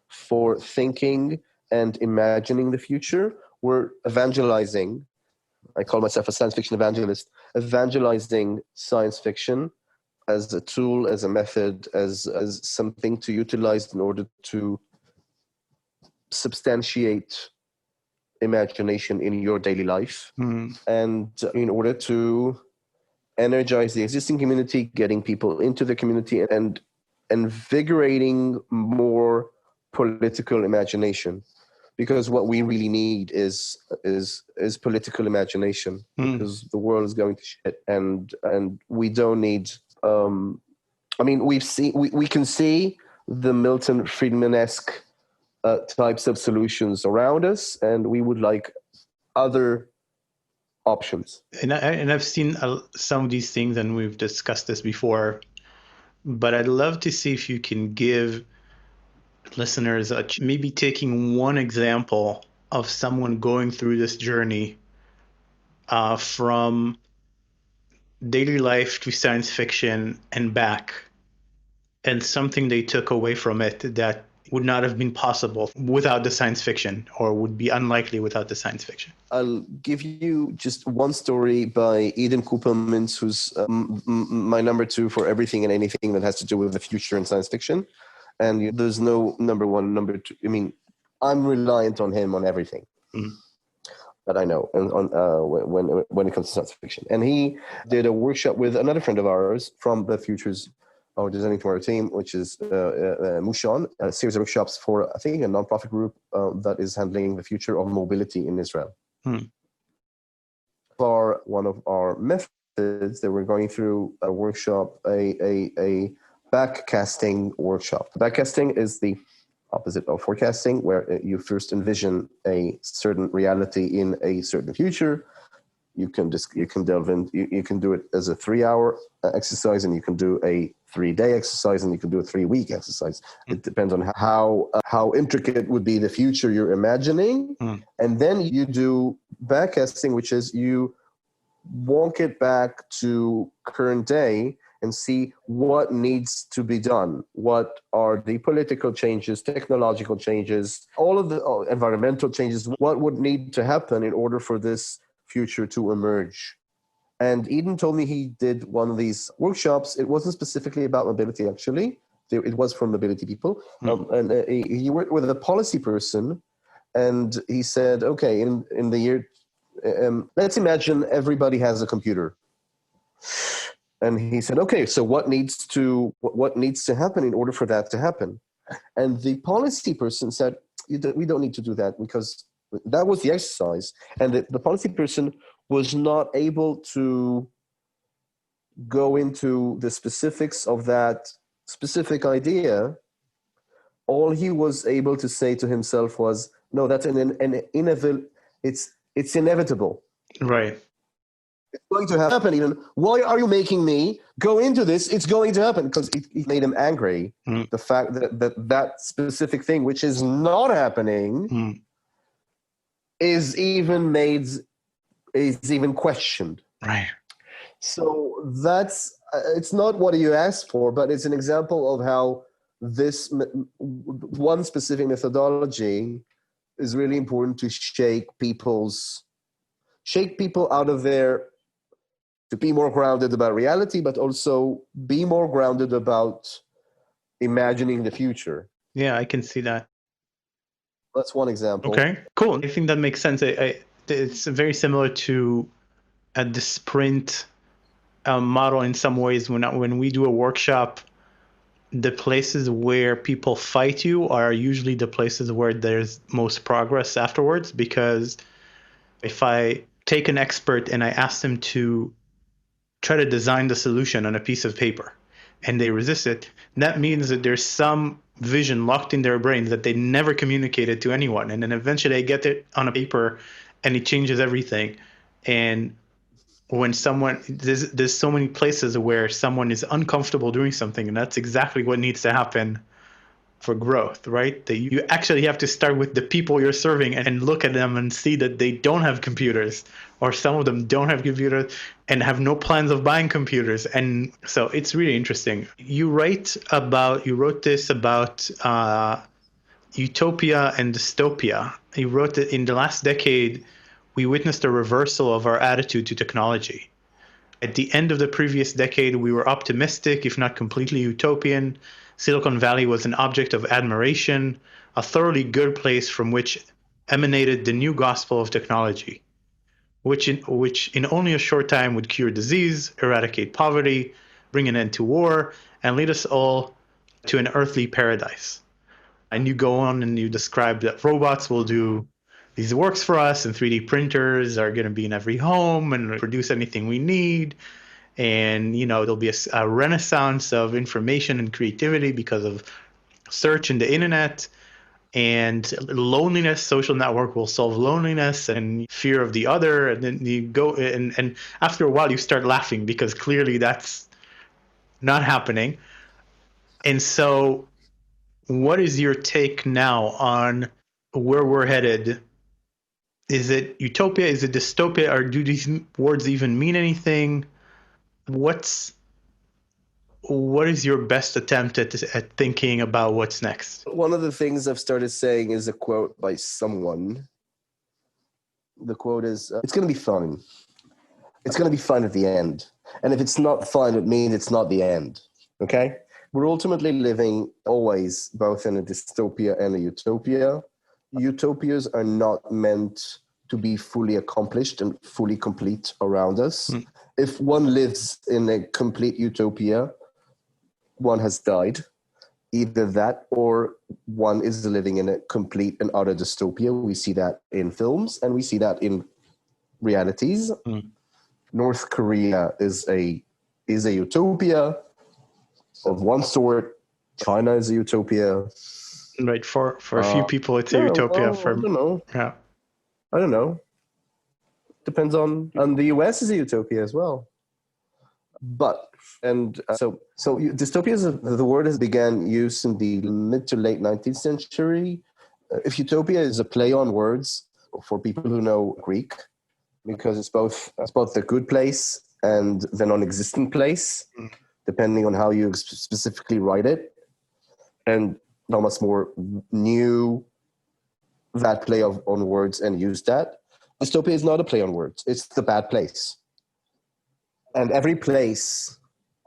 for thinking and imagining the future. We're evangelizing. I call myself a science fiction evangelist, evangelizing science fiction as a tool, as a method, as something to utilize in order to substantiate imagination in your daily life, and in order to energize the existing community, getting people into the community, and invigorating more political imagination. Because what we really need is political imagination, because the world is going to shit, and we don't need. We can see the Milton Friedman-esque types of solutions around us, and we would like other options. And I've seen some of these things, and we've discussed this before, but I'd love to see if you can give listeners maybe taking one example of someone going through this journey from daily life to science fiction and back, and something they took away from it that would not have been possible without the science fiction, or would be unlikely without the science fiction? I'll give you just one story by Eden Coopermans, who's my number two for everything and anything that has to do with the future in science fiction. And there's no number one, number two. I mean, I'm reliant on him on everything that I know, and on when it comes to science fiction. And he did a workshop with another friend of ours from the Futures or Designing Tomorrow team, which is Mushon, a series of workshops for, I think, a nonprofit group that is handling the future of mobility in Israel. For one of our methods that we're going through a workshop, a backcasting workshop. Backcasting is the opposite of forecasting, where you first envision a certain reality in a certain future. You can delve in. You can do it as a 3-hour exercise, and you can do a 3-day exercise, and you can do a 3-week exercise. It depends on how intricate would be the future you're imagining. And then you do backcasting, which is you walk it back to current day and see what needs to be done. What are the political changes, technological changes, all of the environmental changes, what would need to happen in order for this future to emerge. And Eden told me he did one of these workshops. It wasn't specifically about mobility, actually. It was for mobility people. And he worked with a policy person, and he said, okay, in the year, let's imagine everybody has a computer. And he said, okay, so what needs to happen in order for that to happen? And the policy person said, we don't need to do that, because that was the exercise. And the policy person was not able to go into the specifics of that specific idea. All he was able to say to himself was, no, that's it's inevitable. Right. It's going to happen. Even, why are you making me go into this? It's going to happen, because it made him angry. The fact that specific thing, which is not happening, is even questioned. Right. So that's it's not what you asked for, but it's an example of how this one specific methodology is really important to shake people out of their, to be more grounded about reality, but also be more grounded about imagining the future. Yeah, I can see that. That's one example. Okay, cool. I think that makes sense. It's very similar to the sprint model in some ways. When we do a workshop, the places where people fight you are usually the places where there's most progress afterwards, because if I take an expert and I ask them to try to design the solution on a piece of paper and they resist it, that means that there's some vision locked in their brains that they never communicated to anyone. And then eventually they get it on a paper and it changes everything. And when there's so many places where someone is uncomfortable doing something, and that's exactly what needs to happen for growth, right? That you actually have to start with the people you're serving and look at them and see that they don't have computers, or some of them don't have computers and have no plans of buying computers. And so it's really interesting. You wrote this about utopia and dystopia. You wrote that in the last decade, we witnessed a reversal of our attitude to technology. At the end of the previous decade, we were optimistic, if not completely utopian. Silicon Valley was an object of admiration, a thoroughly good place from which emanated the new gospel of technology, which in only a short time would cure disease, eradicate poverty, bring an end to war, and lead us all to an earthly paradise. And you go on and you describe that robots will do these works for us, and 3D printers are going to be in every home and produce anything we need. And, there'll be a renaissance of information and creativity because of search and the internet. And loneliness, social network will solve loneliness and fear of the other. And then you go and after a while you start laughing, because clearly that's not happening. And so what is your take now on where we're headed? Is it utopia? Is it dystopia? Or do these words even mean anything? What's what is your best attempt at thinking about what's next? One of the things I've started saying is a quote by someone. The quote is, it's going to be fun. It's going to be fun at the end. And if it's not fun, it means it's not the end. Okay? We're ultimately living always both in a dystopia and a utopia. Utopias are not meant to be fully accomplished and fully complete around us. If one lives in a complete utopia, one has died. Either that or one is living in a complete and utter dystopia. We see that in films and we see that in realities. North Korea is a utopia of one sort. China is a utopia. Right. For a few people, it's a utopia. Well, I don't know. Yeah. I don't know. Depends on the US is a utopia as well. But so dystopia is the word has began use in the mid to late 19th century. If utopia is a play on words for people who know Greek, because it's both the good place and the non-existent place, depending on how you specifically write it, and Thomas More knew that play on words and used that. Dystopia is not a play on words; it's the bad place. And every place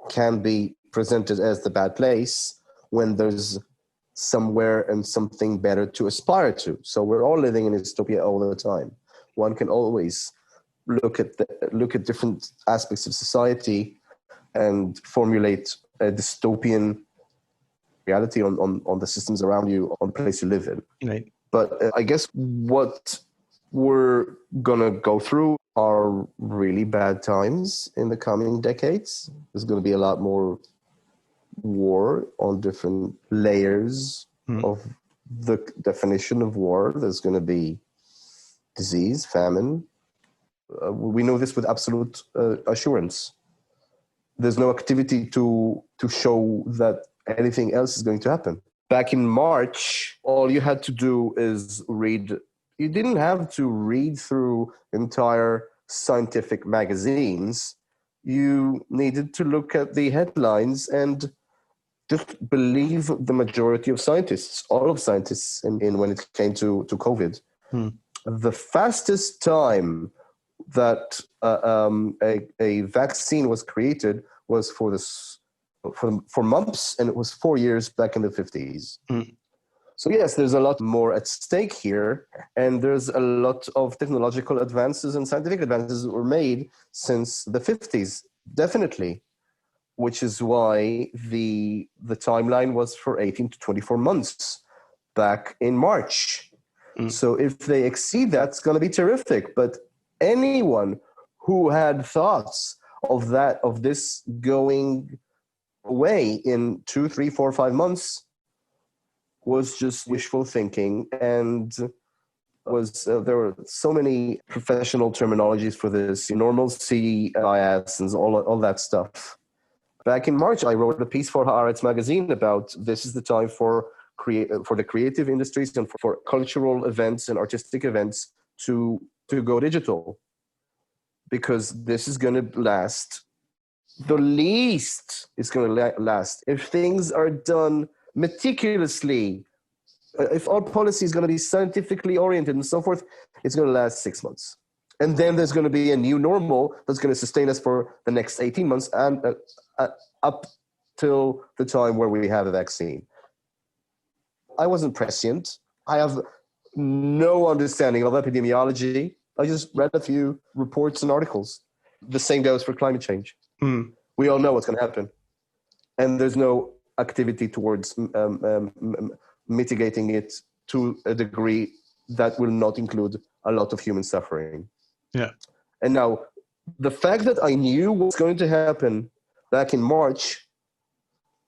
can be presented as the bad place when there's somewhere and something better to aspire to. So we're all living in dystopia all the time. One can always look at different aspects of society and formulate a dystopian reality on the systems around you, on the place you live in. Right. But I guess what we're gonna go through are really bad times in the coming decades. There's going to be a lot more war on different layers of the definition of war. There's going to be disease, famine. We know this with absolute assurance. There's no activity to show that anything else is going to happen. Back in March, all you had to do is read. You didn't have to read through entire scientific magazines. You needed to look at the headlines and just believe the majority of scientists, all of scientists, in when it came to COVID. The fastest time that a vaccine was created was for mumps, and it was 4 years back in the 50s. So yes, there's a lot more at stake here, and there's a lot of technological advances and scientific advances that were made since the 50s, definitely, which is why the timeline was for 18 to 24 months back in March. So if they exceed that, it's going to be terrific. But anyone who had thoughts of this going away in 2, 3, 4, 5 months was just wishful thinking, and there were so many professional terminologies for this, normalcy bias and all that stuff. Back in March, I wrote a piece for Haaretz magazine about this is the time for the creative industries and for cultural events and artistic events to go digital, because this is going to last. The least is going to last if things are done meticulously. If our policy is going to be scientifically oriented and so forth, it's going to last 6 months. And then there's going to be a new normal that's going to sustain us for the next 18 months and up till the time where we have a vaccine. I wasn't prescient. I have no understanding of epidemiology. I just read a few reports and articles. The same goes for climate change. We all know what's going to happen. And there's no activity towards mitigating it to a degree that will not include a lot of human suffering. Yeah. And now, the fact that I knew what was going to happen back in March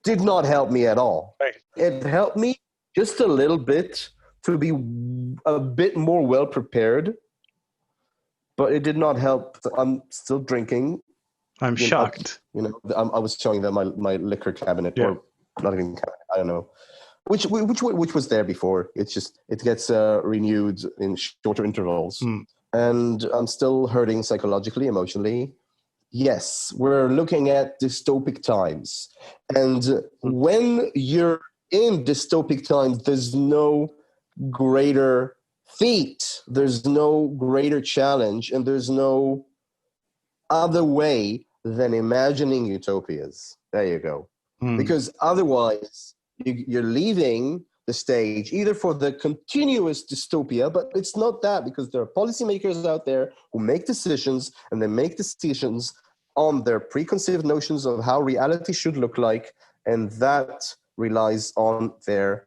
did not help me at all. Right. It helped me just a little bit to be a bit more well prepared, but it did not help. I'm still drinking. I'm shocked. I was showing them my liquor cabinet, or not even cabinet, I don't know. Which was there before. It's just, it gets renewed in shorter intervals. And I'm still hurting psychologically, emotionally. Yes, we're looking at dystopic times. And when you're in dystopic times, there's no greater feat, there's no greater challenge, and there's no other way than imagining utopias. There you go. Because otherwise, you're leaving the stage either for the continuous dystopia, but it's not that, because there are policymakers out there who make decisions, and they make decisions on their preconceived notions of how reality should look like, and that relies on their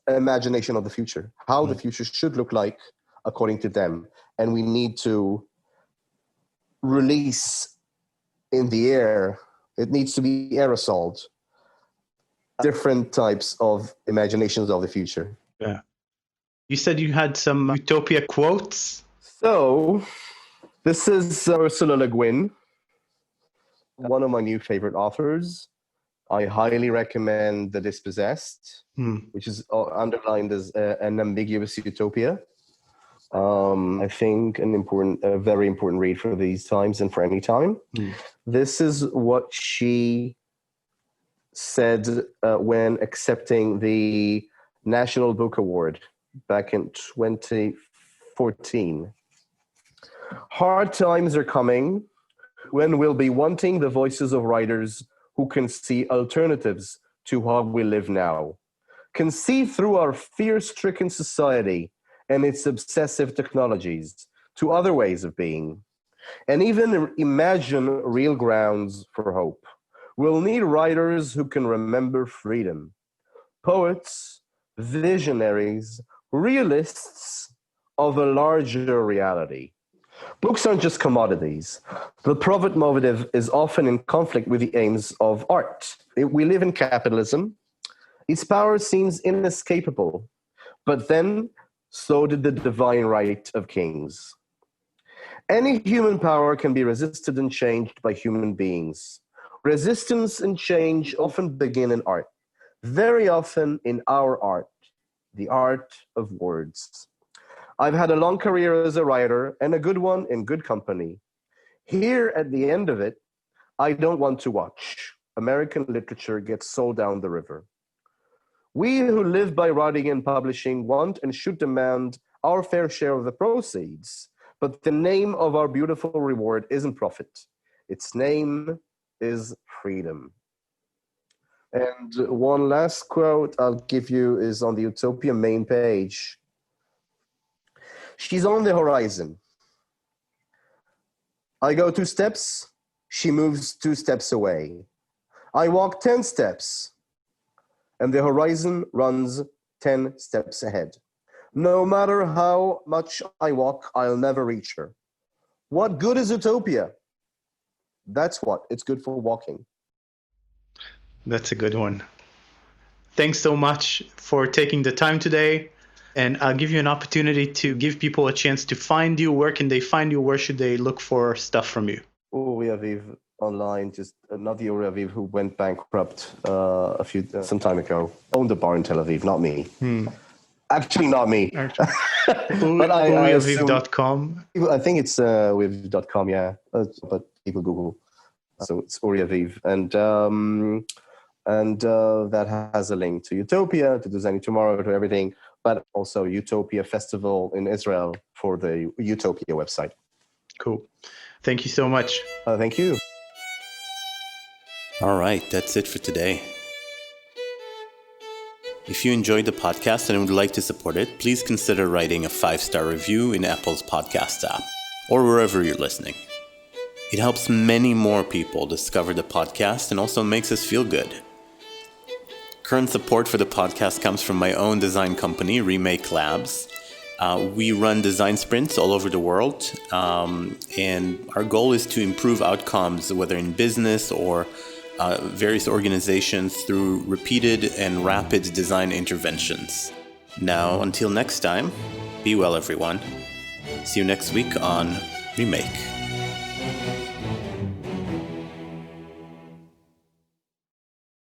imagination of the future, how the future should look like according to them. And we need to release in the air, it needs to be aerosoled, different types of imaginations of the future. Yeah. You said you had some Utopia quotes? So, this is Ursula Le Guin, one of my new favorite authors. I highly recommend The Dispossessed, which is underlined as an ambiguous utopia. I think a very important read for these times and for any time. This is what she said when accepting the National Book Award back in 2014. Hard times are coming when we'll be wanting the voices of writers who can see alternatives to how we live now, can see through our fear-stricken society and its obsessive technologies to other ways of being, and even imagine real grounds for hope. We'll need writers who can remember freedom, poets, visionaries, realists of a larger reality. Books aren't just commodities. The profit motive is often in conflict with the aims of art. We live in capitalism. Its power seems inescapable, but then so did the divine right of kings. Any human power can be resisted and changed by human beings. Resistance and change often begin in art, very often in our art, the art of words. I've had a long career as a writer, and a good one in good company. Here at the end of it, I don't want to watch American literature get sold down the river. We who live by writing and publishing want and should demand our fair share of the proceeds, but the name of our beautiful reward isn't profit. Its name is freedom. And one last quote I'll give you is on the Utopia main page. She's on the horizon. I go 2 steps, she moves 2 steps away. I walk 10 steps, and the horizon runs 10 steps ahead. No matter how much I walk, I'll never reach her. What good is Utopia? That's what, it's good for walking. That's a good one. Thanks so much for taking the time today. And I'll give you an opportunity to give people a chance to find you. Where can they find you? Where should they look for stuff from you? Uri Aviv online, just not the Uri Aviv who went bankrupt some time ago. Owned a bar in Tel Aviv, not me. Actually, not me. But Uriaviv.com. I think it's Uriaviv.com, yeah. But people Google. So it's Uri Aviv. And that has a link to Utopia, to Designing Tomorrow, to everything, but also Utopia Festival in Israel for the Utopia website. Cool. Thank you so much. Thank you. All right, that's it for today. If you enjoyed the podcast and would like to support it, please consider writing a 5-star review in Apple's podcast app or wherever you're listening. It helps many more people discover the podcast and also makes us feel good. Current support for the podcast comes from my own design company, Remake Labs. We run design sprints all over the world, and our goal is to improve outcomes, whether in business or various organizations, through repeated and rapid design interventions. Now, until next time, be well, everyone. See you next week on Remake.